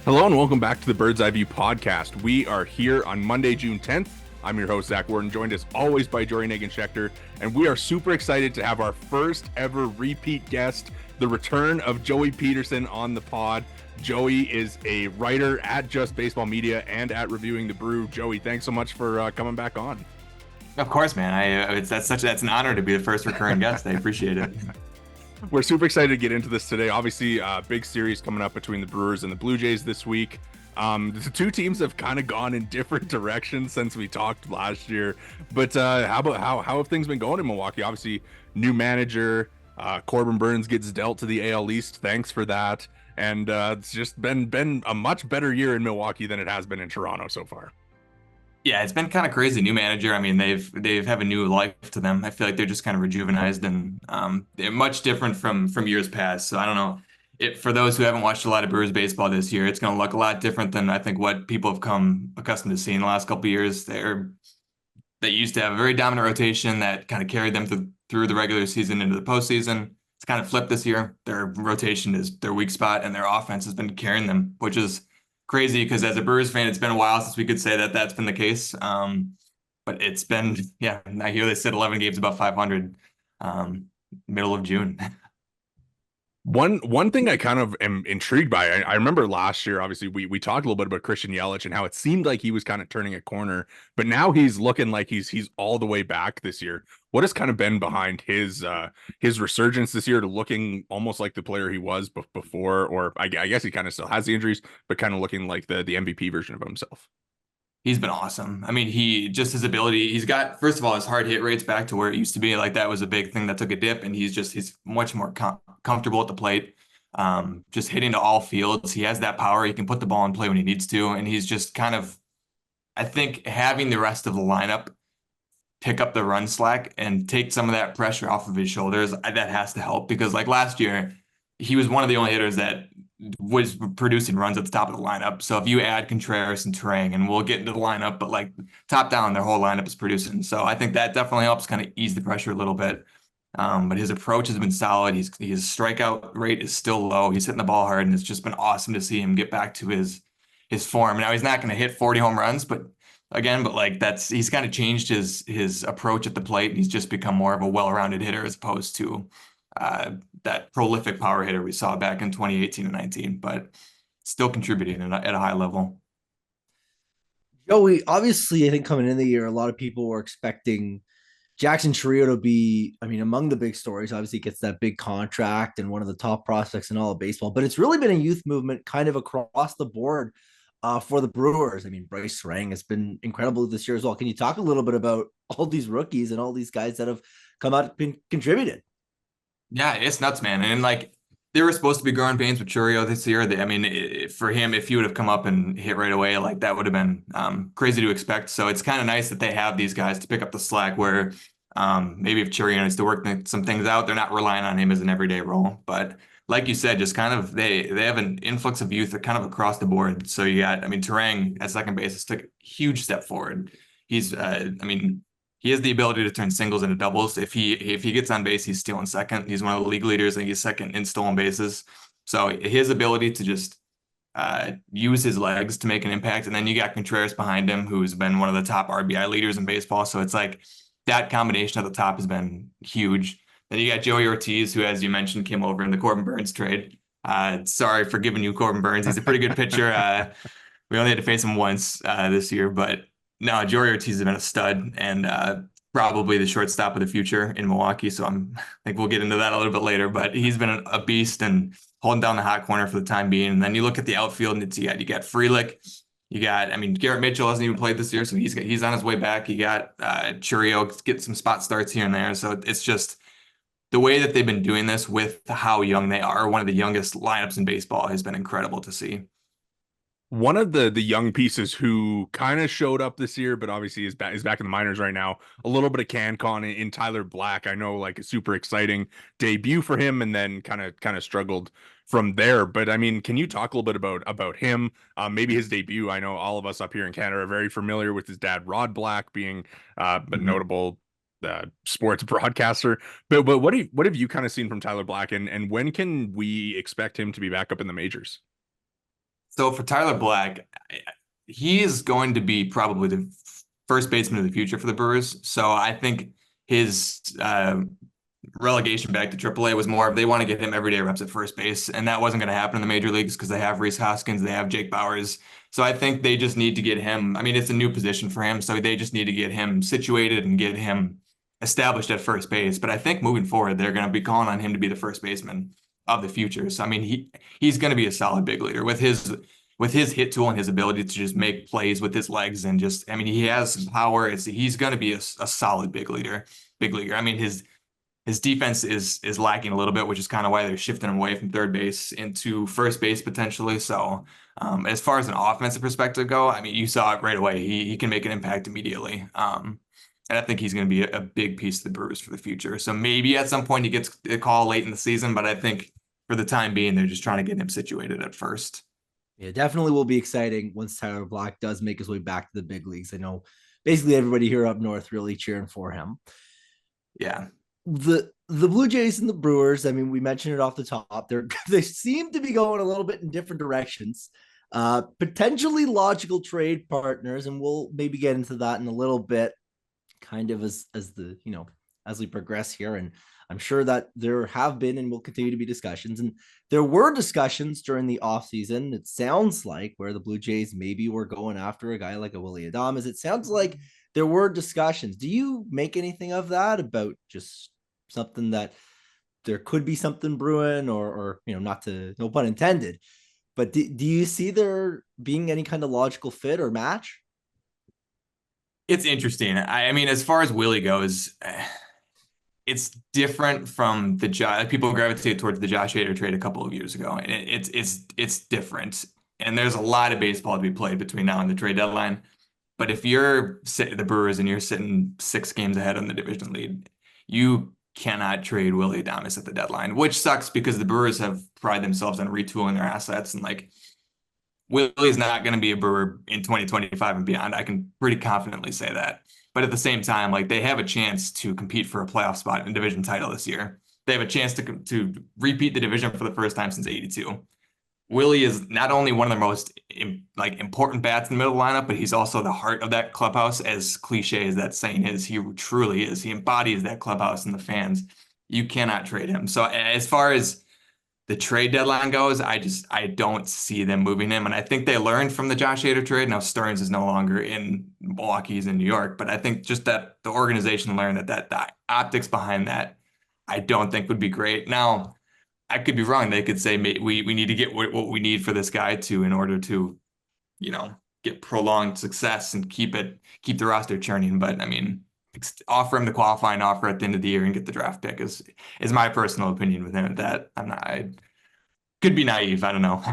Hello and welcome back to the Bird's Eye View podcast. We are here on Monday, June 10th. I'm your host, Zach Worden, joined as always by Jori Negin-Shecter, and we are super excited to have our first ever repeat guest, the return of Joey Peterson on the pod. Joey is a writer at Just Baseball Media and at Reviewing the Brew. Joey, thanks so much for coming back on. Of course, man. That's an honor to be the first recurring guest. I appreciate it. We're super excited to get into this today. Obviously, big series coming up between the Brewers and the Blue Jays this week. The two teams have kind of gone in different directions since we talked last year. But how have things been going in Milwaukee? Obviously, new manager, Corbin Burnes gets dealt to the AL East. Thanks for that. And it's just been a much better year in Milwaukee than it has been in Toronto so far. Yeah, it's been kind of crazy. New manager. I mean, they've have a new life to them. I feel like they're just kind of rejuvenized and they're much different from years past. So I don't know. For those who haven't watched a lot of Brewers baseball this year, it's going to look a lot different than I think what people have come accustomed to seeing the last couple of years. They used to have a very dominant rotation that kind of carried them through the regular season into the postseason. It's kind of flipped this year. Their rotation is their weak spot, and their offense has been carrying them, which is crazy because as a Brewers fan, it's been a while since we could say that that's been the case. But it's been, yeah, I hear they said 11 games above 500, middle of June. One thing I kind of am intrigued by, I remember last year, obviously, we talked a little bit about Christian Yelich and how it seemed like he was kind of turning a corner, but now he's looking like he's all the way back this year. What has kind of been behind his resurgence this year to looking almost like the player he was before, or I guess he kind of still has the injuries, but kind of looking like the MVP version of himself? He's been awesome. I mean, his ability, he's got, first of all, his hard hit rates back to where it used to be. Like that was a big thing that took a dip, and he's much more comfortable at the plate. Just hitting to all fields. He has that power. He can put the ball in play when he needs to. And he's just kind of, I think, having the rest of the lineup pick up the run slack and take some of that pressure off of his shoulders, that has to help, because like last year, he was one of the only hitters that was producing runs at the top of the lineup. So if you add Contreras and Turang, and we'll get into the lineup, but like top down, their whole lineup is producing. So I think that definitely helps kind of ease the pressure a little bit. But his approach has been solid. His strikeout rate is still low. He's hitting the ball hard, and it's just been awesome to see him get back to his form. Now he's not going to hit 40 home runs, but like he's kind of changed his approach at the plate, and he's just become more of a well-rounded hitter as opposed to that prolific power hitter we saw back in 2018 and 19, but still contributing at a high level. Joey, obviously, I think coming in the year, a lot of people were expecting Jackson Chourio to be, among the big stories. Obviously, he gets that big contract and one of the top prospects in all of baseball, but it's really been a youth movement kind of across the board for the Brewers. Bryce Turang has been incredible this year as well. Can you talk a little bit about all these rookies and all these guys that have come out and contributed? Yeah, it's nuts, man. And like they were supposed to be growing pains with Chourio this year. For him, if he would have come up and hit right away, like that would have been crazy to expect. So it's kind of nice that they have these guys to pick up the slack where maybe if Chourio needs to work some things out, they're not relying on him as an everyday role. But like you said, just kind of they have an influx of youth kind of across the board. So you got, Turang at second base took a huge step forward. He's he has the ability to turn singles into doubles. If he gets on base, he's stealing second. He's one of the league leaders. I think he's second in stolen bases. So his ability to just use his legs to make an impact. And then you got Contreras behind him, who's been one of the top RBI leaders in baseball. So it's like that combination at the top has been huge. Then you got Joey Ortiz, who, as you mentioned, came over in the Corbin Burnes trade. Sorry for giving you Corbin Burnes. He's a pretty good pitcher. We only had to face him once this year, but no, Jori Ortiz has been a stud and probably the shortstop of the future in Milwaukee. So I think we'll get into that a little bit later, but he's been a beast and holding down the hot corner for the time being. And then you look at the outfield, and you got Frelick, you got, Garrett Mitchell hasn't even played this year, so he's on his way back. You got Chourio get some spot starts here and there. So it's just the way that they've been doing this with how young they are. One of the youngest lineups in baseball has been incredible to see. One of the young pieces who kind of showed up this year, but obviously is back in the minors right now. A little bit of CanCon in Tyler Black. I know, like a super exciting debut for him, and then kind of struggled from there. But can you talk a little bit about him? Maybe his debut. I know all of us up here in Canada are very familiar with his dad, Rod Black, being a notable sports broadcaster. But what have you kind of seen from Tyler Black, and when can we expect him to be back up in the majors? So for Tyler Black, he is going to be probably the first baseman of the future for the Brewers. So I think his relegation back to AAA was more of they want to get him everyday reps at first base, and that wasn't going to happen in the major leagues because they have Rhys Hoskins, they have Jake Bauers. So I think they just need to get him. I mean, it's a new position for him, so they just need to get him situated and get him established at first base. But I think moving forward, they're going to be calling on him to be the first baseman of the future. So I mean, he's going to be a solid big leaguer with his hit tool and his ability to just make plays with his legs and just, I mean, he has some power. He's going to be a solid big leaguer. I mean, his defense is lacking a little bit, which is kind of why they're shifting him away from third base into first base potentially. So as far as an offensive perspective go, I mean, you saw it right away. He can make an impact immediately. And I think he's going to be a big piece of the Brewers for the future. So maybe at some point he gets a call late in the season, but I think for the time being, they're just trying to get him situated at first. Yeah, definitely will be exciting once Tyler Black does make his way back to the big leagues. I know basically everybody here up north really cheering for him. Yeah. The Blue Jays and the Brewers, I mean, we mentioned it off the top. They seem to be going a little bit in different directions. Potentially logical trade partners, and we'll maybe get into that in a little bit, kind of as we progress here. And I'm sure that there have been and will continue to be discussions. And there were discussions during the offseason, it sounds like, where the Blue Jays maybe were going after a guy like a Willy Adames. It sounds like there were discussions. Do you make anything of that about just something that there could be something brewing or no pun intended, but do you see there being any kind of logical fit or match? It's interesting. I mean, as far as Willie goes, it's different from the people gravitate towards the Josh Hader trade a couple of years ago, and it's different. And there's a lot of baseball to be played between now and the trade deadline. But if you're the Brewers and you're sitting 6 games ahead on the division lead, you cannot trade Willy Adames at the deadline, which sucks because the Brewers have prided themselves on retooling their assets, and like Willie's not going to be a Brewer in 2025 and beyond. I can pretty confidently say that. But at the same time, like they have a chance to compete for a playoff spot in a division title this year. They have a chance to repeat the division for the first time since '82. Willie is not only one of the most important bats in the middle of the lineup, but he's also the heart of that clubhouse. As cliche as that saying is, he truly is. He embodies that clubhouse and the fans. You cannot trade him. So as far as the trade deadline goes, I don't see them moving him. And I think they learned from the Josh Hader trade. Now Stearns is no longer in Milwaukee, he's in New York. But I think just that the organization learned that the optics behind that, I don't think would be great. Now, I could be wrong. They could say we need to get what we need for this guy in order to, get prolonged success and keep the roster churning. But I mean, offer him the qualifying offer at the end of the year and get the draft pick is my personal opinion with him. That I could be naive. I don't know.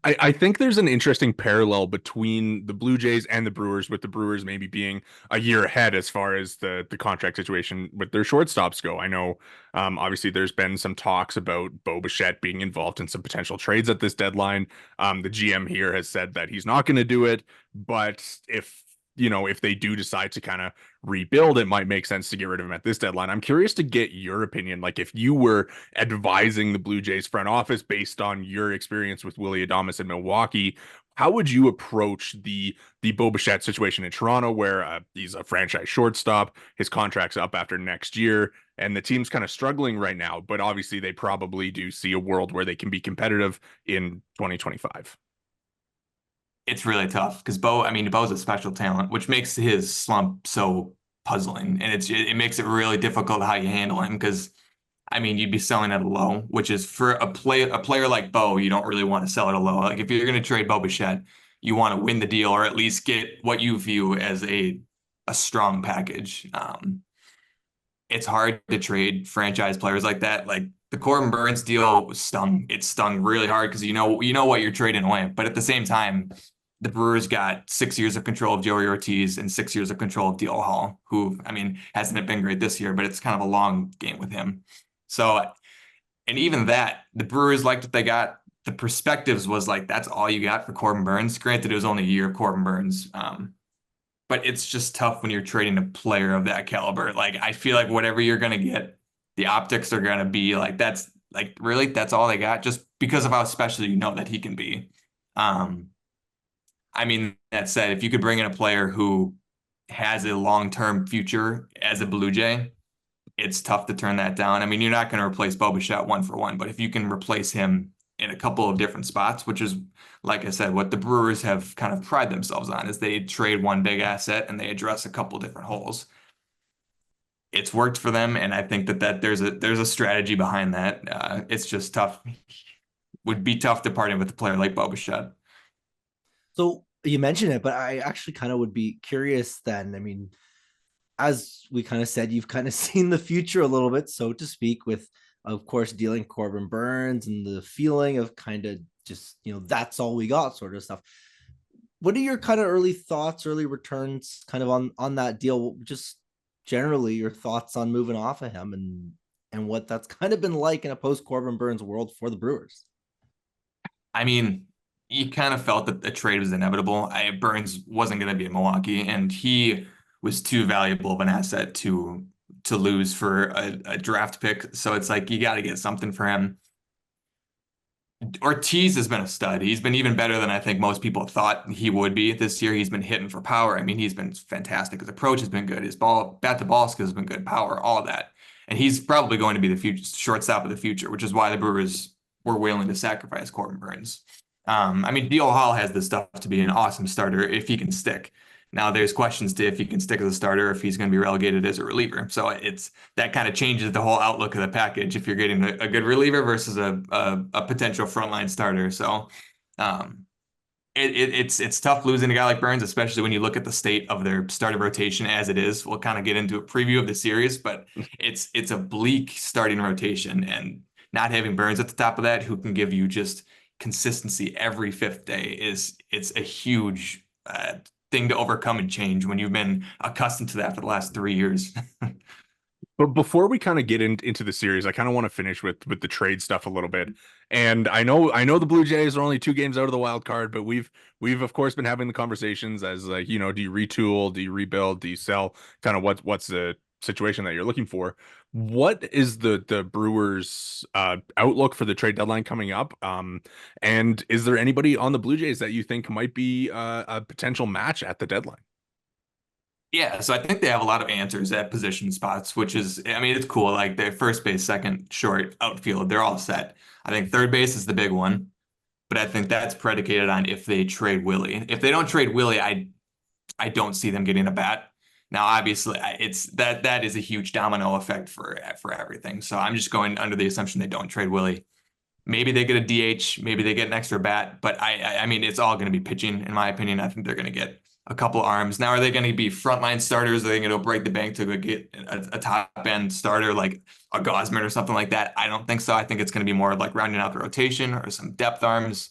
I think there's an interesting parallel between the Blue Jays and the Brewers, with the Brewers maybe being a year ahead as far as the contract situation with their shortstops go. I know, obviously, there's been some talks about Bo Bichette being involved in some potential trades at this deadline. The GM here has said that he's not going to do it, but if they do decide to kind of rebuild, it might make sense to get rid of him at this deadline. I'm curious to get your opinion. Like, if you were advising the Blue Jays front office based on your experience with Willy Adames in Milwaukee, how would you approach the Bo Bichette situation in Toronto, where he's a franchise shortstop, his contract's up after next year, and the team's kind of struggling right now, but obviously they probably do see a world where they can be competitive in 2025? It's really tough because Bo's a special talent, which makes his slump so puzzling, and it makes it really difficult how you handle him because, you'd be selling at a low, which is for a player like Bo, you don't really want to sell at a low. Like if you're going to trade Bo Bichette, you want to win the deal or at least get what you view as a strong package. It's hard to trade franchise players like that. Like the Corbin Burnes deal stung. It stung really hard because you know what you're trading away, but at the same time, the Brewers got 6 years of control of Joey Ortiz and 6 years of control of DL Hall, who, hasn't been great this year, but it's kind of a long game with him. So, and even that, the Brewers liked what they got. The perspectives was like, that's all you got for Corbin Burnes. Granted, it was only a year of Corbin Burnes. But it's just tough when you're trading a player of that caliber. Like, I feel like whatever you're going to get, the optics are going to be like, that's all they got just because of how special that he can be. I mean, that said, if you could bring in a player who has a long-term future as a Blue Jay, it's tough to turn that down. I mean, you're not going to replace Bo Bichette 1-for-1, but if you can replace him in a couple of different spots, which is, like I said, what the Brewers have kind of pride themselves on, is they trade one big asset and they address a couple different holes. It's worked for them, and I think that there's a strategy behind that. It's just tough. Would be tough to partner with a player like Bo Bichette. So you mentioned it, but I actually kind of would be curious then. I mean, as we kind of said, you've kind of seen the future a little bit, so to speak, with, of course, dealing Corbin Burns and the feeling of kind of just, that's all we got sort of stuff. What are your kind of early thoughts, early returns kind of on that deal? Just generally your thoughts on moving off of him and what that's kind of been like in a post Corbin Burns world for the Brewers. I mean, you kind of felt that the trade was inevitable. Burns wasn't going to be in Milwaukee, and he was too valuable of an asset to lose for a draft pick. So it's like you got to get something for him. Ortiz has been a stud. He's been even better than I think most people thought he would be this year. He's been hitting for power. I mean, he's been fantastic. His approach has been good. His bat to ball skills has been good. Power, all of that. And he's probably going to be the future shortstop of the future, which is why the Brewers were willing to sacrifice Corbin Burns. I mean, DL Hall has the stuff to be an awesome starter if he can stick. Now there's questions to if he can stick as a starter, if he's going to be relegated as a reliever. So it's that kind of changes the whole outlook of the package if you're getting a good reliever versus a potential frontline starter. So it's tough losing a guy like Burns, especially when you look at the state of their starting rotation as it is. We'll kind of get into a preview of the series, but it's a bleak starting rotation, and not having Burns at the top of that, who can give you just consistency every fifth day, it's a huge thing to overcome and change when you've been accustomed to that for the last 3 years. But before we kind of get into the series, I kind of want to finish with the trade stuff a little bit. And I know the Blue Jays are only 2 games out of the wild card, but we've of course been having the conversations as like, do you retool, do you rebuild, do you sell? Kind of what's the situation that you're looking for? What is the Brewers outlook for the trade deadline coming up? And is there anybody on the Blue Jays that you think might be a potential match at the deadline? Yeah, so I think they have a lot of answers at position spots, which is, I mean, it's cool. Like their first base, second, short, outfield, they're all set. I think third base is the big one, but I think that's predicated on if they trade Willie. If they don't trade Willie, I don't see them getting a bat. Now, obviously, it's that is a huge domino effect for everything. So I'm just going under the assumption they don't trade Willie. Maybe they get a DH, maybe they get an extra bat, but I mean, it's all going to be pitching, in my opinion. I think they're going to get a couple arms. Now, are they going to be frontline starters? Are they going to break the bank to go get a top end starter like a Gausman or something like that? I don't think so. I think it's going to be more like rounding out the rotation or some depth arms.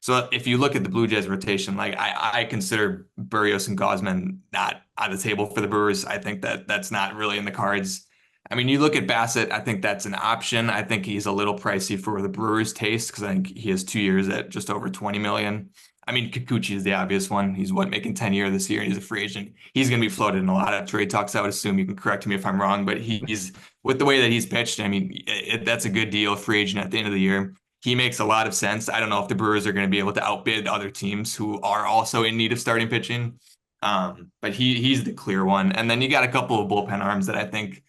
So if you look at the Blue Jays rotation, like I consider Berrios and Gausman not on the table for the Brewers. I think that's not really in the cards. I mean, you look at Bassett, I think that's an option. I think he's a little pricey for the Brewers' taste because I think he has 2 years at just over 20 million. I mean, Kikuchi is the obvious one. He's making 10 year this year, and he's a free agent. He's going to be floated in a lot of trade talks. I would assume. You can correct me if I'm wrong, but he's with the way that he's pitched. I mean, that's a good deal, free agent at the end of the year. He makes a lot of sense. I don't know if the Brewers are going to be able to outbid other teams who are also in need of starting pitching. But he's the clear one. And then you got a couple of bullpen arms that I think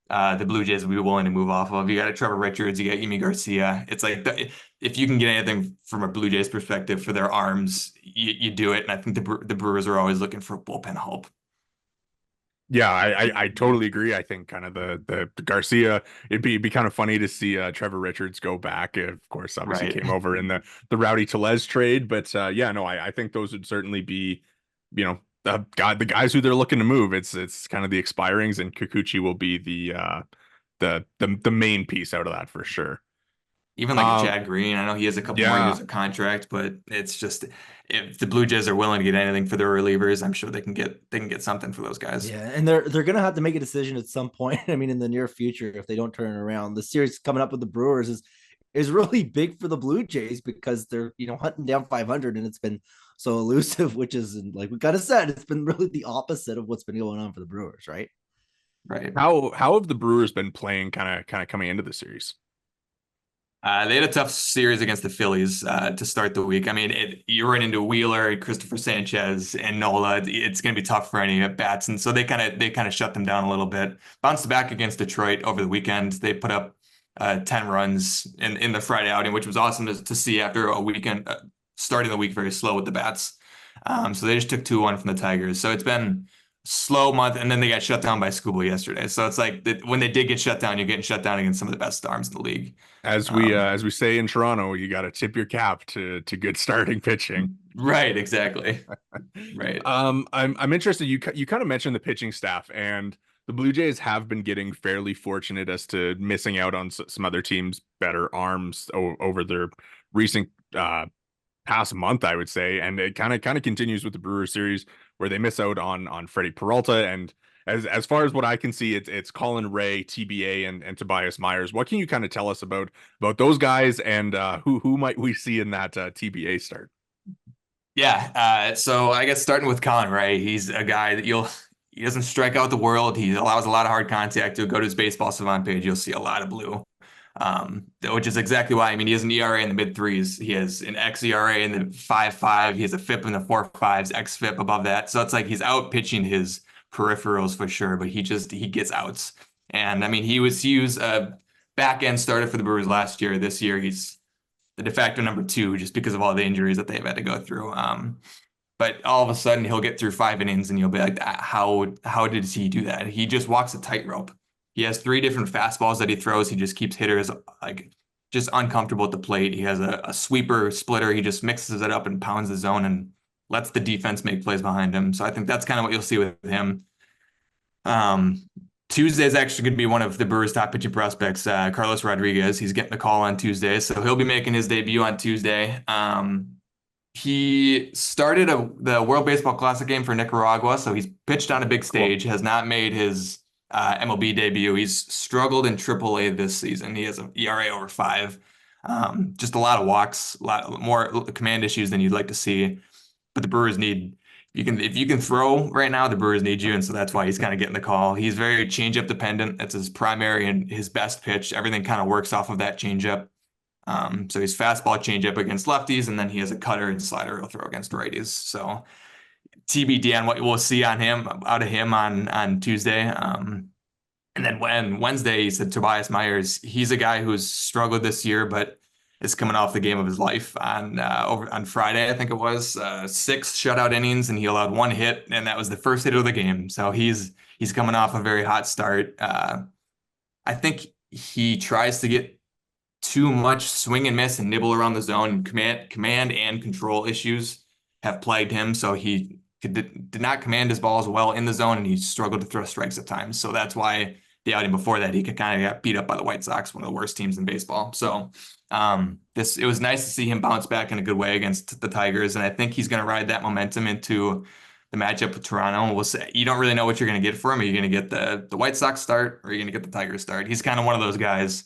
the Blue Jays would be willing to move off of. You got a Trevor Richards, you got Yimi Garcia. It's like if you can get anything from a Blue Jays perspective for their arms, you do it. And I think the Brewers are always looking for bullpen help. Yeah, I totally agree. I think kind of the Garcia, it'd be kind of funny to see Trevor Richards go back. Of course, obviously Right. came over in the Rowdy Tellez trade, but yeah, no, I think those would certainly be, the guys who they're looking to move. It's kind of the expirings, and Kikuchi will be the main piece out of that for sure. Even like a Chad Green, I know he has a couple more years of contract, but it's just if the Blue Jays are willing to get anything for their relievers, I'm sure they can get something for those guys. Yeah, and they're gonna have to make a decision at some point. I mean, in the near future, if they don't turn it around, the series coming up with the Brewers is really big for the Blue Jays because they're hunting down 500, and it's been so elusive. Which is, like we kind of said, it's been really the opposite of what's been going on for the Brewers, right? Right. How have the Brewers been playing kind of coming into the series? They had a tough series against the Phillies to start the week. I mean, you run into Wheeler, Christopher Sanchez, and Nola. It's going to be tough for any at bats, and so they kind of shut them down a little bit. Bounced back against Detroit over the weekend. They put up 10 runs in the Friday outing, which was awesome to see after a weekend starting the week very slow with the bats. So they just took 2-1 from the Tigers. So it's been slow month, and then they got shut down by Skubal yesterday. So it's like when they did get shut down, you're getting shut down against some of the best arms in the league. As we say in Toronto, you got to tip your cap to good starting pitching. Right, exactly. Right. I'm interested. You kind of mentioned the pitching staff, and the Blue Jays have been getting fairly fortunate as to missing out on some other teams' better arms over their recent past month, I would say, and it kind of continues with the Brewers series where they miss out on Freddie Peralta, and as far as what I can see, it's Colin Ray, TBA, and Tobias Myers. What can you kind of tell us about those guys, and who might we see in that TBA start? Yeah. So I guess starting with Colin Ray, he's a guy that he doesn't strike out the world. He allows a lot of hard contact. You'll go to his baseball savant page, you'll see a lot of blue. Which is exactly why. I mean, he has an ERA in the mid threes. He has an xERA in the 5.5. He has a FIP in the 4.5s, xFIP above that. So it's like he's out pitching his peripherals for sure, but he gets outs. And I mean, he was a back end starter for the Brewers last year. This year, he's the de facto number 2 just because of all the injuries that they've had to go through. But all of a sudden, he'll get through 5 innings, and you'll be like, how did he do that? He just walks a tightrope. He has 3 different fastballs that he throws. He just keeps hitters like just uncomfortable at the plate. He has a sweeper splitter. He just mixes it up and pounds the zone and lets the defense make plays behind him. So I think that's kind of what you'll see with him. Tuesday is actually going to be one of the Brewers' top pitching prospects, Carlos Rodriguez. He's getting the call on Tuesday, so he'll be making his debut on Tuesday. He started the World Baseball Classic game for Nicaragua, so he's pitched on a big stage, has not made his MLB debut. He's struggled in AAA this season. He has an ERA over 5. Just a lot of walks, a lot more command issues than you'd like to see. But the Brewers if you can throw right now, the Brewers need you, and so that's why he's kind of getting the call. He's very changeup dependent. That's his primary and his best pitch. Everything kind of works off of that changeup. So he's fastball changeup against lefties, and then he has a cutter and slider he'll throw against righties. So TBD on what we'll see out of him on Tuesday. And then Wednesday, he said Tobias Myers. He's a guy who's struggled this year, but is coming off the game of his life on Friday, I think it was 6 shutout innings, and he allowed 1 hit, and that was the first hit of the game. So he's coming off a very hot start. I think he tries to get too much swing and miss and nibble around the zone. Command and control issues have plagued him, so he did not command his balls well in the zone, and he struggled to throw strikes at times. So that's why the outing before that, he kind of got beat up by the White Sox, one of the worst teams in baseball. So it was nice to see him bounce back in a good way against the Tigers, and I think he's going to ride that momentum into the matchup with Toronto. We'll say you don't really know what you're going to get for him. Are you going to get the White Sox start, or are you going to get the Tigers start? He's kind of one of those guys,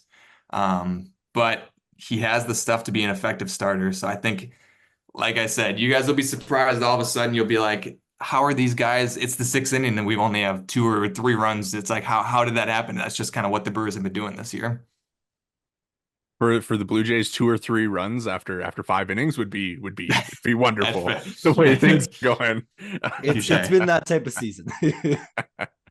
but he has the stuff to be an effective starter. So I think, like I said, you guys will be surprised. All of a sudden, you'll be like, how are these guys? It's the 6th inning and we only have 2 or 3 runs. It's like, how did that happen? That's just kind of what the Brewers have been doing this year. For the Blue Jays, 2 or 3 runs after 5 innings would be wonderful. The way things are going. It's been that type of season.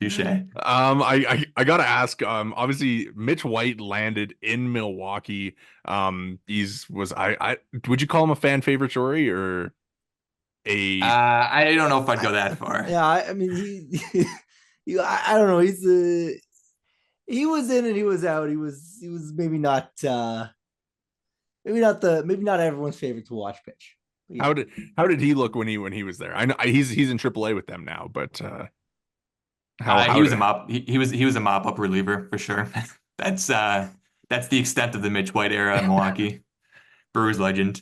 Touche. I gotta ask. Obviously, Mitch White landed in Milwaukee. Would you call him a fan favorite, Jori, or a? I don't know if I'd go that far. Yeah, I mean, I don't know. He was in and he was out. He was maybe not everyone's favorite to watch pitch. How did he look when he was there? I know he's in AAA with them now, but he was a mop. He was a mop up reliever for sure. That's the extent of the Mitch White era in Milwaukee. Brewers legend.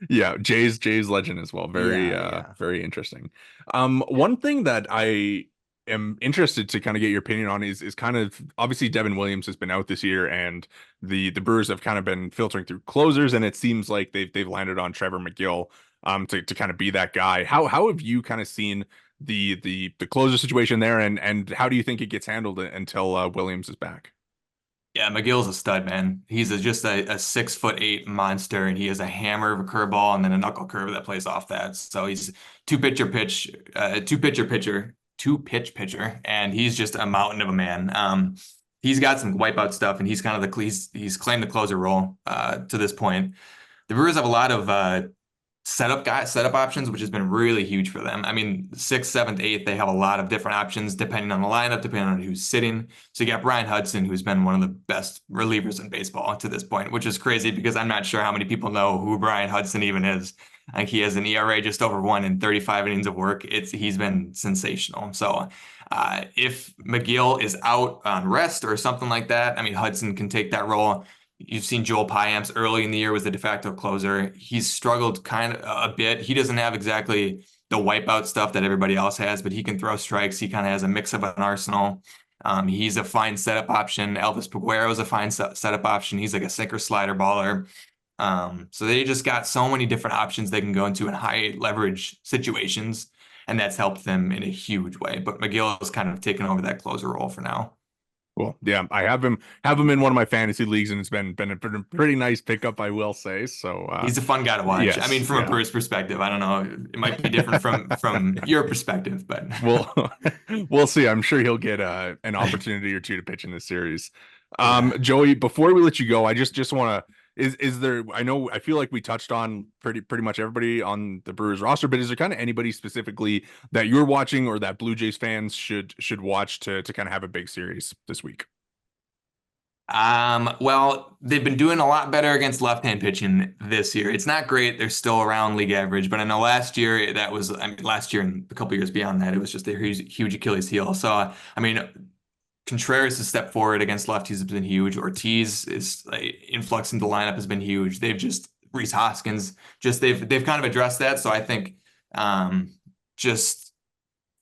Yeah, Jays legend as well. Very interesting. One thing that I am interested to kind of get your opinion on is kind of, obviously Devin Williams has been out this year, and the Brewers have kind of been filtering through closers, and it seems like they've landed on Trevor McGill to kind of be that guy. How have you kind of seen the closer situation there, and how do you think it gets handled until Williams is back? Yeah, McGill's a stud, man. He's just a 6'8" monster, and he has a hammer of a curveball and then a knuckle curve that plays off that. So he's two pitch pitcher, and he's just a mountain of a man. He's got some wipeout stuff, and he's kind of he's claimed the closer role to this point. The Brewers have a lot of setup options, which has been really huge for them. I mean, sixth, seventh, eighth, they have a lot of different options depending on the lineup, depending on who's sitting. So you got Brian Hudson, who's been one of the best relievers in baseball to this point, which is crazy because I'm not sure how many people know who Brian Hudson even is. Like, he has an ERA just over 1 in 35 innings of work. He's been sensational. So if McGill is out on rest or something like that, I mean, Hudson can take that role. You've seen Joel Payamps early in the year was the de facto closer. He's struggled kind of a bit. He doesn't have exactly the wipeout stuff that everybody else has, but he can throw strikes. He kind of has a mix of an arsenal. He's a fine setup option. Elvis Peguero is a fine setup option. He's like a sinker slider baller. So they just got so many different options they can go into in high leverage situations, and that's helped them in a huge way. But McGill has kind of taken over that closer role for now. Well, yeah, I have him in one of my fantasy leagues, and it's been a pretty nice pickup, I will say. So he's a fun guy to watch. Yes, I mean, from a Brewers perspective, I don't know, it might be different from your perspective, but we'll see. I'm sure he'll get an opportunity or two to pitch in this series. Joey, before we let you go, I just want to. Is there, I feel like we touched on pretty much everybody on the Brewers roster, but is there kind of anybody specifically that you're watching or that Blue Jays fans should watch to kind of have a big series this week? Well, they've been doing a lot better against left-hand pitching this year. It's not great. They're still around league average, but I know last year last year and a couple years beyond that, it was just a huge Achilles heel. So, I mean, Contreras has stepped forward against lefties has been huge. Ortiz is influx into the lineup has been huge. Rhys Hoskins, they've kind of addressed that. So I think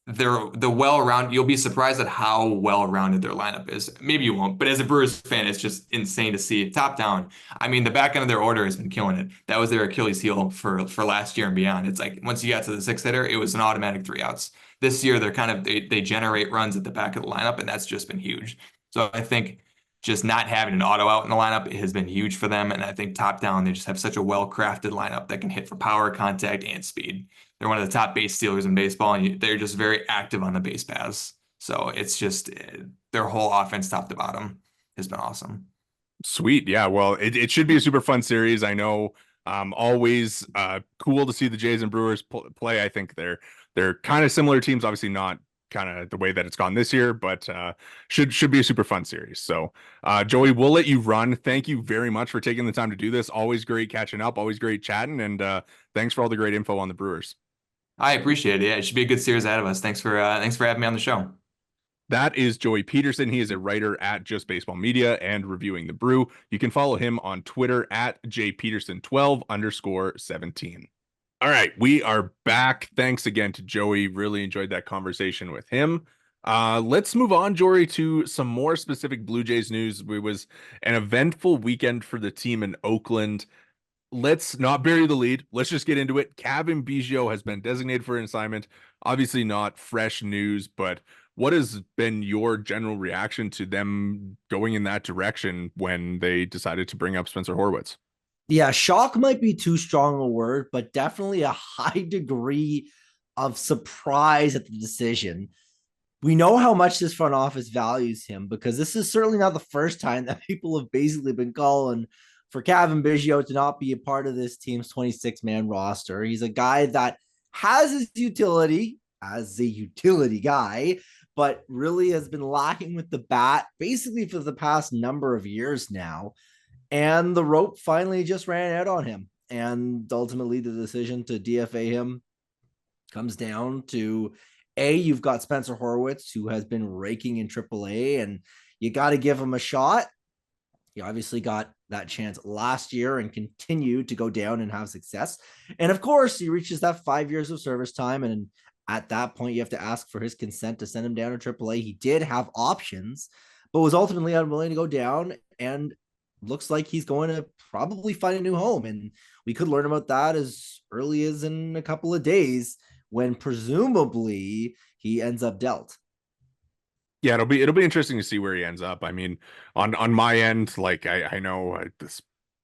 they're well-rounded. You'll be surprised at how well-rounded their lineup is. Maybe you won't, but as a Brewers fan, it's just insane to see it top down. I mean, the back end of their order has been killing it. That was their Achilles heel for last year and beyond. It's like once you got to the sixth hitter, it was an automatic 3 outs. This year, they generate runs at the back of the lineup, and that's just been huge. So I think just not having an auto out in the lineup has been huge for them. And I think top down, they just have such a well-crafted lineup that can hit for power, contact, and speed. They're one of the top base stealers in baseball, and they're just very active on the base paths. So it's just their whole offense, top to bottom, has been awesome. Sweet. Yeah. Well, it should be a super fun series. I know. Always cool to see the Jays and Brewers play. I think they're kind of similar teams, obviously not kind of the way that it's gone this year, but should be a super fun series. So Joey, we'll let you run. Thank you very much for taking the time to do this. Always great catching up, always great chatting, and thanks for all the great info on the Brewers. I appreciate it. Yeah, it should be a good series ahead of us. Thanks for having me on the show. That is Joey Peterson. He is a writer at Just Baseball Media and Reviewing the Brew. You can follow him on Twitter at jpeterson12_17. All right, we are back. Thanks again to Joey. Really enjoyed that conversation with him. Let's move on, Jori, to some more specific Blue Jays news. It was an eventful weekend for the team in Oakland. Let's not bury the lead. Let's just get into it. Cavan Biggio has been designated for an assignment. Obviously not fresh news, but what has been your general reaction to them going in that direction when they decided to bring up Spencer Horwitz? Yeah, shock might be too strong a word, but definitely a high degree of surprise at the decision. We know how much this front office values him because this is certainly not the first time that people have basically been calling for Cavan Biggio to not be a part of this team's 26-man roster. He's a guy that has his utility as a utility guy, but really has been lacking with the bat basically for the past number of years now. And the rope finally just ran out on him. And ultimately the decision to DFA him comes down to you've got Spencer Horwitz, who has been raking in AAA, and you got to give him a shot. He obviously got that chance last year and continued to go down and have success. And of course, he reaches that 5 years of service time. And at that point, you have to ask for his consent to send him down to AAA. He did have options, but was ultimately unwilling to go down, and looks like he's going to probably find a new home. And we could learn about that as early as in a couple of days when presumably he ends up dealt. Yeah, it'll be interesting to see where he ends up. I mean, on my end, like I know this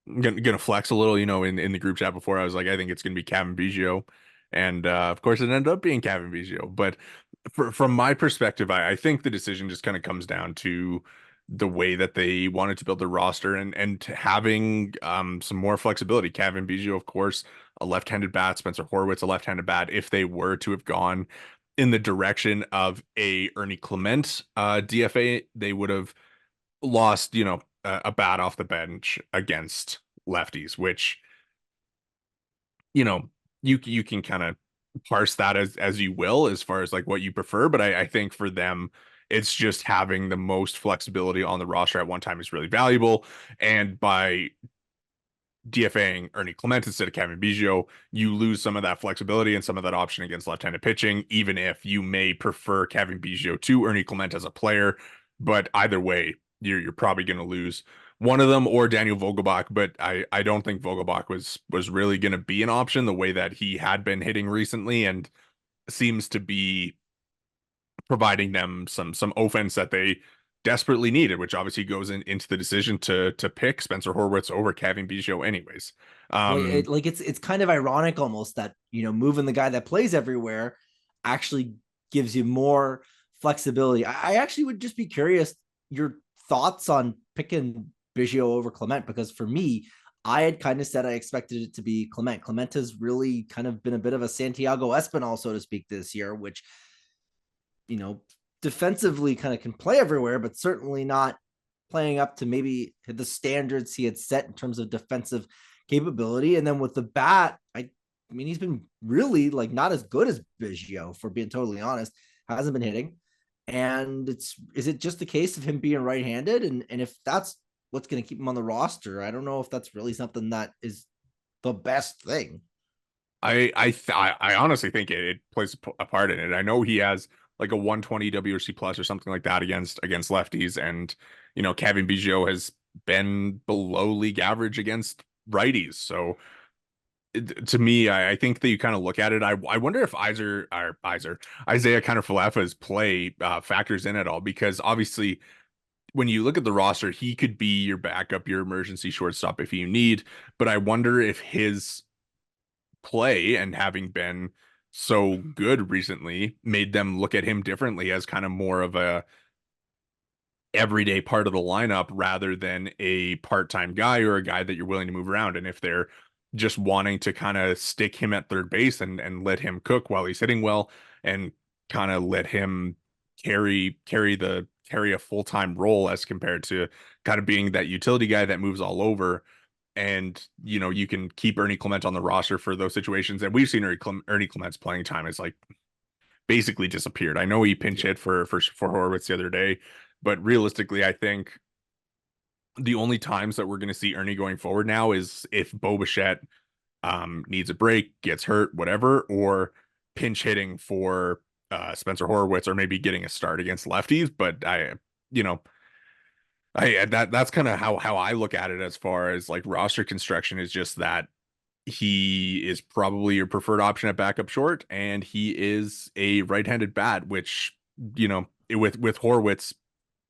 I'm gonna flex a little, in the group chat before I was like, I think it's gonna be Cavan Biggio, and of course it ended up being Cavan Biggio. But from my perspective, I think the decision just kind of comes down to the way that they wanted to build their roster and having some more flexibility. Cavan Biggio, of course, a left-handed bat, Spencer Horwitz, a left-handed bat. If they were to have gone in the direction of a Ernie Clement DFA, they would have lost, a bat off the bench against lefties, which, you know, you can kind of parse that as you will, as far as like what you prefer. But I think for them, it's just having the most flexibility on the roster at one time is really valuable. And by DFAing Ernie Clement instead of Cavan Biggio, you lose some of that flexibility and some of that option against left-handed pitching, even if you may prefer Cavan Biggio to Ernie Clement as a player. But either way, you're probably going to lose one of them or Daniel Vogelbach. But I don't think Vogelbach was really going to be an option the way that he had been hitting recently and seems to be providing them some offense that they desperately needed, which obviously goes into the decision to pick Spencer Horwitz over Cavan Biggio anyways. It's kind of ironic almost that, moving the guy that plays everywhere actually gives you more flexibility. I actually would just be curious your thoughts on picking Biggio over Clement, because for me, I had kind of said I expected it to be Clement. Clement has really kind of been a bit of a Santiago Espinal, so to speak, this year, which, defensively kind of can play everywhere, but certainly not playing up to maybe the standards he had set in terms of defensive capability. And then with the bat, I mean, he's been really like not as good as Biggio, for being totally honest, hasn't been hitting. And is it just the case of him being right-handed? And if that's what's going to keep him on the roster, I don't know if that's really something that is the best thing. I honestly think it plays a part in it. I know he has like a 120 WRC plus or something like that against lefties, and Cavan Biggio has been below league average against righties. So to me, I think that you kind of look at it. I wonder if Isaiah kiner-falefa's play factors in at all, because obviously when you look at the roster, he could be your backup, your emergency shortstop if you need. But I wonder if his play and having been so good recently made them look at him differently as kind of more of a everyday part of the lineup rather than a part-time guy or a guy that you're willing to move around. And if they're just wanting to kind of stick him at third base and let him cook while he's hitting well and kind of let him carry a full-time role as compared to kind of being that utility guy that moves all over. And you can keep Ernie Clement on the roster for those situations. And we've seen Ernie Clement's playing time is like basically disappeared. I know he pinch hit for Horwitz the other day, but realistically, I think the only times that we're going to see Ernie going forward now is if Bo Bichette needs a break, gets hurt, whatever, or pinch hitting for Spencer Horwitz, or maybe getting a start against lefties. But that's kind of how I look at it as far as like roster construction, is just that he is probably your preferred option at backup short, and he is a right-handed bat, which with Horwitz,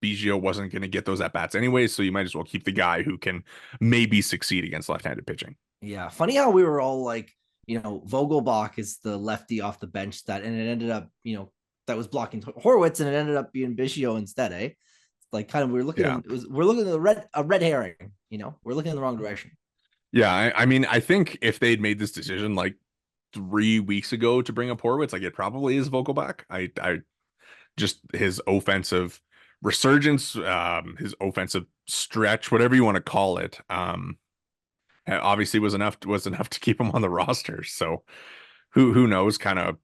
Biggio wasn't going to get those at bats anyway, so you might as well keep the guy who can maybe succeed against left-handed pitching. Yeah, funny how we were all like, Vogelbach is the lefty off the bench and it ended up, that was blocking Horwitz, and it ended up being Biggio instead, eh? Like kind of we're looking at a red herring, we're looking in the wrong direction. Yeah, I mean, I think if they'd made this decision like 3 weeks ago to bring up Horwitz, like it probably is Vogelbach. I just his offensive resurgence, his offensive stretch, whatever you want to call it, obviously was enough to keep him on the roster. So who knows kind of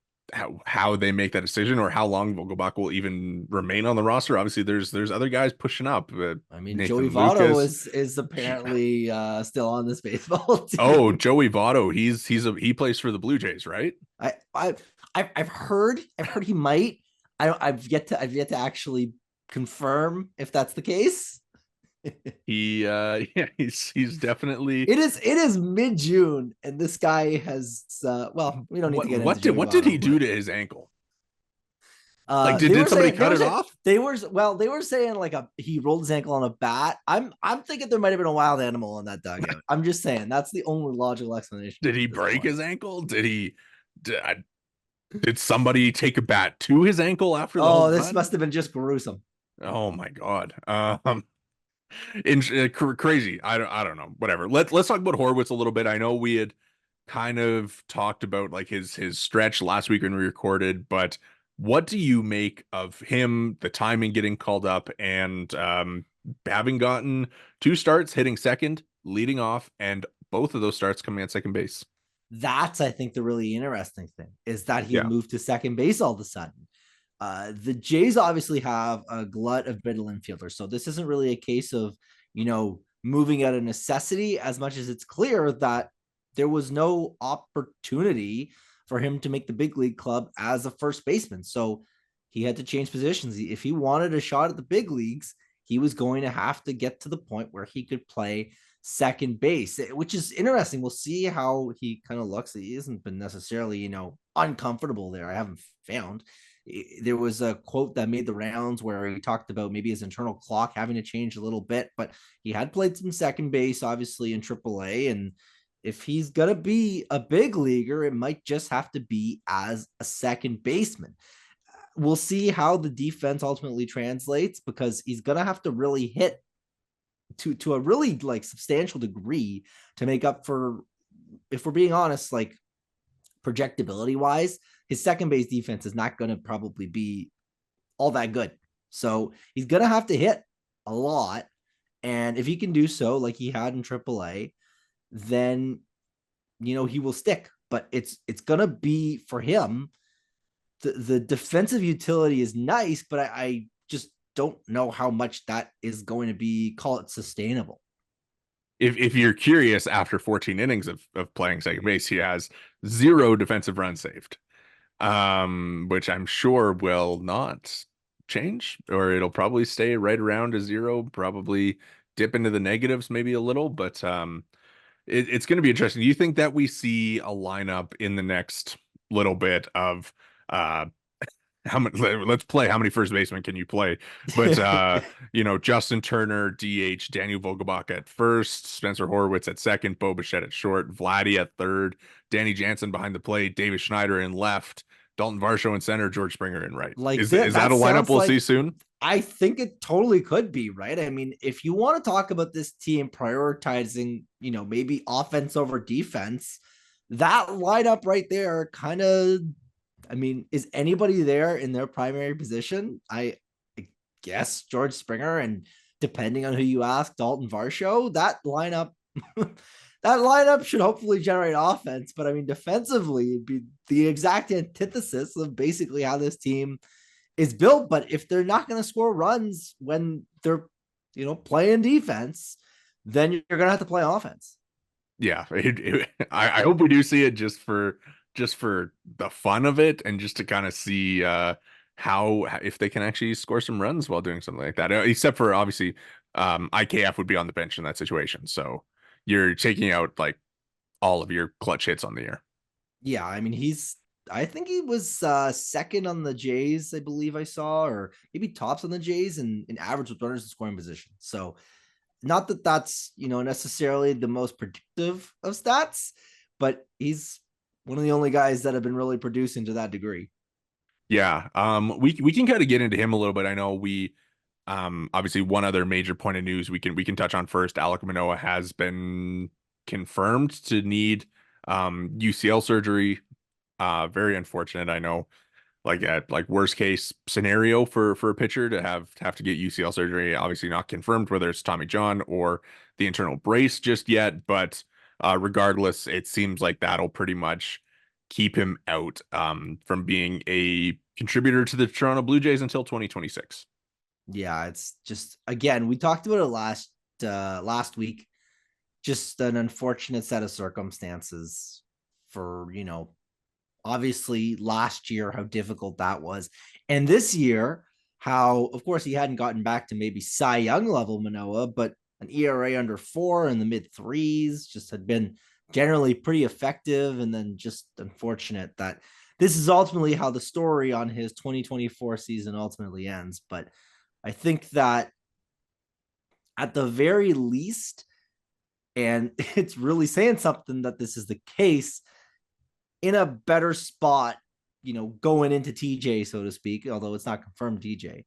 how they make that decision, or how long Vogelbach will even remain on the roster. Obviously there's other guys pushing up. I mean, Joey Votto is apparently still on this baseball team. Oh, Joey Votto, he plays for the Blue Jays, right? I've heard he might. I've yet to actually confirm if that's the case. He's definitely. It is mid-June, and this guy has we don't need to get into what did he do to his ankle? Like, They did were somebody saying cut it off? they were saying like he rolled his ankle on a bat. I'm thinking there might have been a wild animal in that dugout. I'm just saying that's the only logical explanation. Did he break his ankle? Did somebody take a bat to his ankle after the Oh, home this run? must have been just gruesome. Oh my God. Crazy. I don't know. Whatever. Let's talk about Horwitz a little bit. I know we had kind of talked about like his stretch last week when we recorded, but what do you make of him, the timing getting called up, and having gotten 2 starts, hitting second, leading off, and both of those starts coming at second base? That's, I think, the really interesting thing is that he Yeah. moved to second base all of a sudden. The Jays obviously have a glut of middle infielders, so this isn't really a case of, moving out of necessity as much as it's clear that there was no opportunity for him to make the big league club as a first baseman. So he had to change positions. If he wanted a shot at the big leagues, he was going to have to get to the point where he could play second base, which is interesting. We'll see how he kind of looks. He hasn't been necessarily, uncomfortable there. I haven't found. There was a quote that made the rounds where he talked about maybe his internal clock having to change a little bit, but he had played some second base, obviously, in AAA. And if he's going to be a big leaguer, it might just have to be as a second baseman. We'll see how the defense ultimately translates, because he's going to have to really hit to a really like substantial degree to make up for, if we're being honest, like projectability wise, his second base defense is not going to probably be all that good. So he's going to have to hit a lot. And if he can do so, like he had in AAA, then, he will stick. But it's going to be for him. The defensive utility is nice, but I just don't know how much that is going to be, call it sustainable. If you're curious, after 14 innings of playing second base, he has 0 defensive runs saved, which I'm sure will not change, or it'll probably stay right around a 0, probably dip into the negatives maybe a little, but it's going to be interesting. Do you think that we see a lineup in the next little bit of let's play how many first basemen can you play, but Justin Turner DH, Daniel Vogelbach at first, Spencer Horwitz at second, Bo Bichette at short, Vladdy at third, Danny Jansen behind the plate, Davis Schneider in left, Dalton Varsho in center, George Springer in right. Like is that a lineup we'll see soon? I think it totally could be, right? I mean, if you want to talk about this team prioritizing, maybe offense over defense, that lineup right there kind of, I mean, is anybody there in their primary position? I guess George Springer, and depending on who you ask, Dalton Varsho. That lineup should hopefully generate offense. But I mean, defensively, it'd be the exact antithesis of basically how this team is built. But if they're not going to score runs when they're, playing defense, then you're going to have to play offense. Yeah, I hope we do see it just for the fun of it, and just to kind of see how, if they can actually score some runs while doing something like that. Except for obviously, IKF would be on the bench in that situation, so you're taking out like all of your clutch hits on the year. Yeah, I mean, I think he was second on the Jays, I believe I saw, or maybe tops on the Jays in average with runners in scoring position. So not that that's, necessarily the most predictive of stats, but he's one of the only guys that have been really producing to that degree. Yeah. We can kind of get into him a little bit. I know we obviously one other major point of news we can touch on first. Alek Manoah has been confirmed to need UCL surgery. Very unfortunate. I know, like worst case scenario for a pitcher to have to get UCL surgery. Obviously not confirmed whether it's Tommy John or the internal brace just yet, but regardless, it seems like that'll pretty much keep him out from being a contributor to the Toronto Blue Jays until 2026. Yeah, it's just, again, we talked about it last week. Just an unfortunate set of circumstances for, obviously last year, how difficult that was. And this year, how, of course, he hadn't gotten back to maybe Cy Young level Manoah, but an ERA under 4 in the mid 3s, just had been generally pretty effective. And then just unfortunate that this is ultimately how the story on his 2024 season ultimately ends. But I think that at the very least, and it's really saying something that this is the case, in a better spot, going into TJ, so to speak, although it's not confirmed TJ,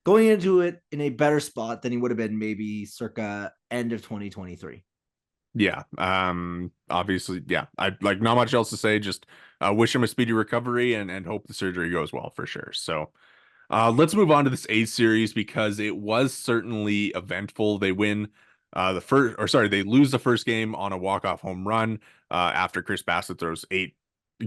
going into it in a better spot than he would have been maybe circa end of 2023. Yeah. Obviously, yeah. I like not much else to say. Just wish him a speedy recovery and hope the surgery goes well for sure. So let's move on to this A's series because it was certainly eventful. They win they lose the first game on a walk-off home run after Chris Bassitt throws 8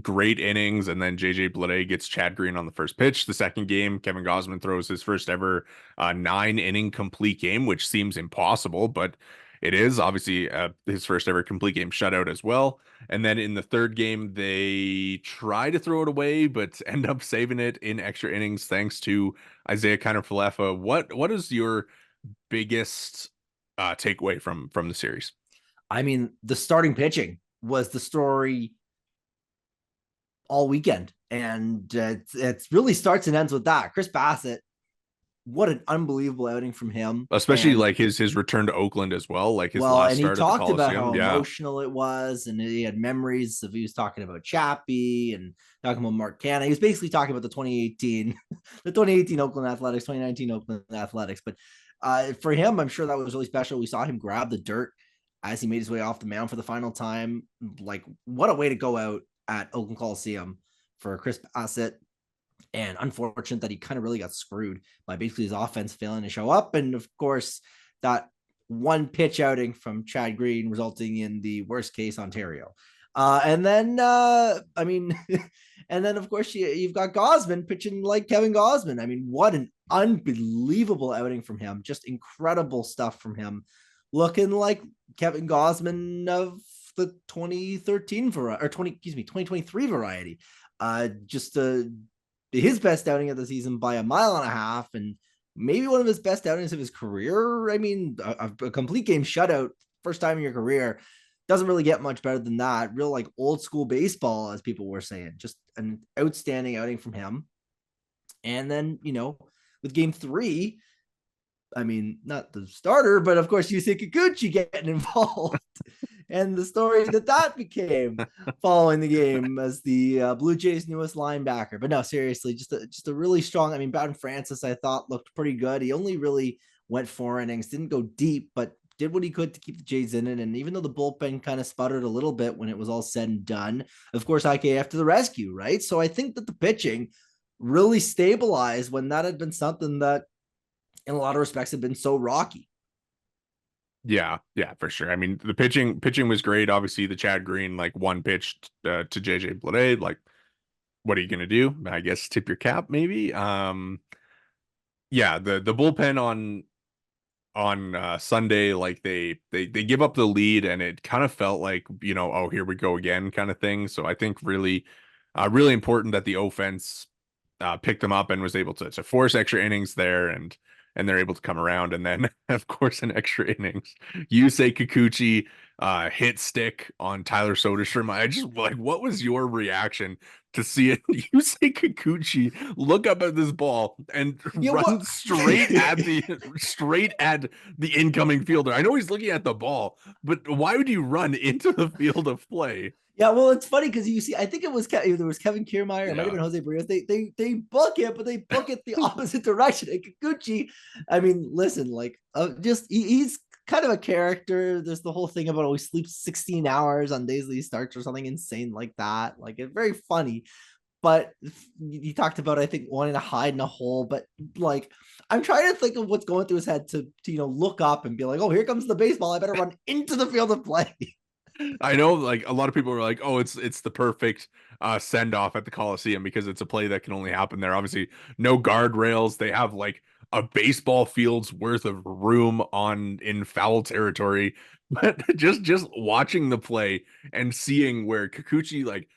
great innings, and then JJ Bleday gets Chad Green on the first pitch. The second game, Kevin Gausman throws his first ever 9-inning complete game, which seems impossible, but it is obviously his first ever complete game shutout as well. And then in the third game, they try to throw it away, but end up saving it in extra innings thanks to Isaiah Kiner-Falefa. What is your biggest takeaway from the series? I mean, the starting pitching was the story all weekend, and it really starts and ends with that. Chris Bassitt, what an unbelievable outing from him, especially like his return to Oakland as well, like his last and he start talked at the about how Coliseum. emotional it was, and he had memories of, he was talking about Chappie and talking about Mark Canha. He was basically talking about the 2018 Oakland Athletics, 2019 Oakland Athletics. But for him, I'm sure that was really special. We saw him grab the dirt as he made his way off the mound for the final time. Like, what a way to go out at Oakland Coliseum for Chris Bassitt. And unfortunate that he kind of really got screwed by basically his offense failing to show up. And of course, that one pitch outing from Chad Green resulting in the worst case Ontario. And then of course you've got Gausman pitching like Kevin Gausman. I mean, what an unbelievable outing from him. Just incredible stuff from him. Looking like Kevin Gausman of the 2023 variety. His best outing of the season by a mile and a half, and maybe one of his best outings of his career. I mean, a complete game shutout, first time in your career, doesn't really get much better than that. Real like old school baseball, as people were saying. Just an outstanding outing from him. And then, with game 3, I mean, not the starter, but of course, Yusei Kikuchi getting involved. And the story that became following the game as the Blue Jays' newest linebacker. But no, seriously, just a really strong. I mean, Bowden Francis, I thought, looked pretty good. He only really went 4 innings, didn't go deep, but did what he could to keep the Jays in it. And even though the bullpen kind of sputtered a little bit when it was all said and done, of course, IKF to the rescue, right? So I think that the pitching really stabilized when that had been something that, in a lot of respects, had been so rocky. Yeah, for sure. I mean, the pitching was great. Obviously, the Chad Green, like, one pitch to JJ Bleday, like, what are you gonna do? I guess tip your cap, maybe. Yeah, the bullpen on Sunday, like they give up the lead, and it kind of felt like, oh, here we go again kind of thing. So I think really important that the offense picked them up and was able to force extra innings there, and they're able to come around. And then, of course, in extra innings, Yusei Kikuchi hit stick on Tyler Soderstrom. I just, like, what was your reaction to see it? Yusei Kikuchi look up at this ball and run straight at the incoming fielder. I know he's looking at the ball, but why would you run into the field of play? Yeah, well, it's funny because you see, I think there was Kevin Kiermaier, it might have been Jose Barrios. They book it, but they book it the opposite direction. And Kikuchi, I mean, listen, like, he's kind of a character. There's the whole thing about he sleeps 16 hours on days that he starts or something insane like that. Like, it's very funny. But he talked about, I think, wanting to hide in a hole. But like, I'm trying to think of what's going through his head to look up and be like, oh, here comes the baseball. I better run into the field of play. I know, like, a lot of people are like, oh, it's the perfect send off at the Coliseum because it's a play that can only happen there. Obviously, no guardrails. They have like a baseball field's worth of room in foul territory. But just watching the play and seeing where Kikuchi, like,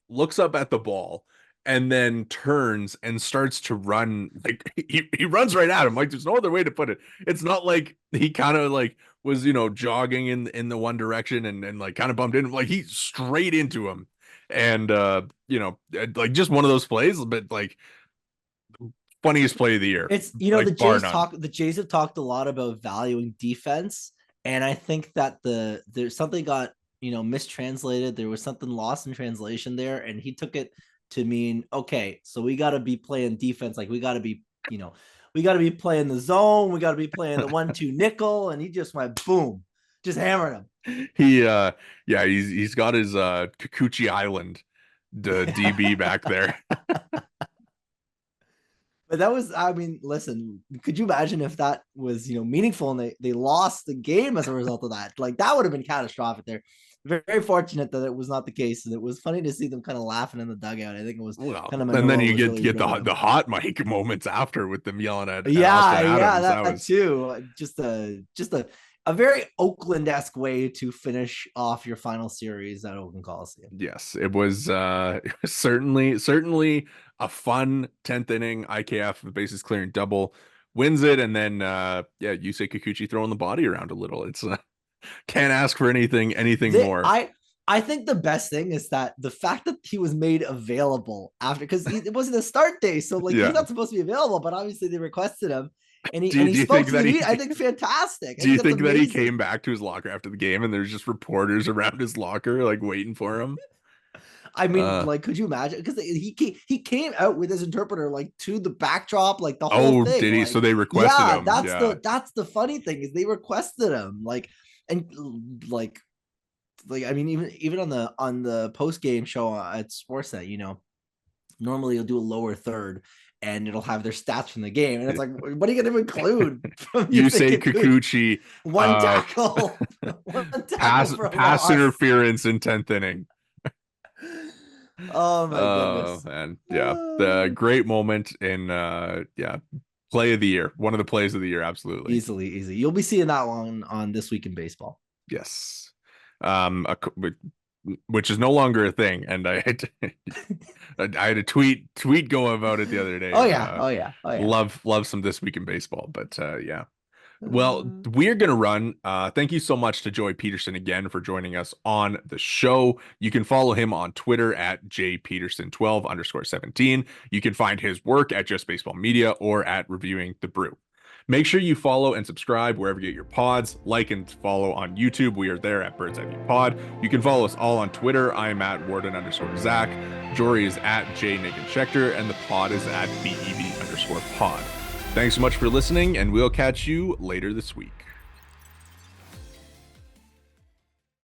looks up at the ball and then turns and starts to run, like, he runs right at him. Like, there's no other way to put it. It's not like he kind of like was, jogging in the one direction and like kind of bumped in. Like, he straight into him. And you know, like just one of those plays, but like funniest play of the year. It's, you know, like, the Jays have talked a lot about valuing defense, and I think that there's something got, you know, mistranslated. There was something lost in translation there, and he took it to mean, okay, so we got to be playing defense, like we got to be, you know, we got to be playing the zone, we got to be playing the 1-2 nickel, and he just went boom, just hammered him. He yeah, he's got his Kikuchi Island DB back there. But that was, I mean, listen, could you imagine if that was, you know, meaningful and they lost the game as a result of that? Like, that would have been catastrophic there. Very fortunate that it was not the case. And it was funny to see them kind of laughing in the dugout. I think it was kind of, and then you get the hot mic moments after with them yelling at that too. Just a very Oakland-esque way to finish off your final series at Oakland Coliseum. Yes, it was certainly a fun 10th inning. IKF, the bases clearing double, wins it, and then Yusei Kikuchi throwing the body around a little. It's can't ask for anything more. I think the best thing is that the fact that he was made available after, because it wasn't a start day, so like he's not supposed to be available, but obviously they requested him. And he spoke to the media. I think fantastic. Do you think that he came back to his locker after the game and there's just reporters around his locker like waiting for him? I mean, like, could you imagine? Because he came out with his interpreter like to the backdrop, like the whole thing. Did he? Like, So they requested him. That's the funny thing is they requested him. Like, and like I mean, even on the post game show at Sportsnet, you know, normally you'll do a lower third and it'll have their stats from the game. And it's like, what are you going to include? You say Kikuchi. One tackle. Pass interference in 10th inning. Oh, my goodness. And yeah, the great moment in, play of the year. One of the plays of the year. Absolutely. Easily. You'll be seeing that one on This Week in Baseball. Yes. Which is no longer a thing, and I had a tweet go about it the other day. Oh yeah. Love some This Week in Baseball, but yeah. Well, we're gonna run. Thank you so much to Joey Peterson again for joining us on the show. You can follow him on Twitter at jpeterson12_17. You can find his work at Just Baseball Media or at Reviewing the Brew. Make sure you follow and subscribe wherever you get your pods. Like and follow on YouTube. We are there at Bird's Eye View Pod. You can follow us all on Twitter. I am at Worden_Zach. Jori is at Jori Negin-Shecter, and the pod is at BEV_pod. Thanks so much for listening, and we'll catch you later this week.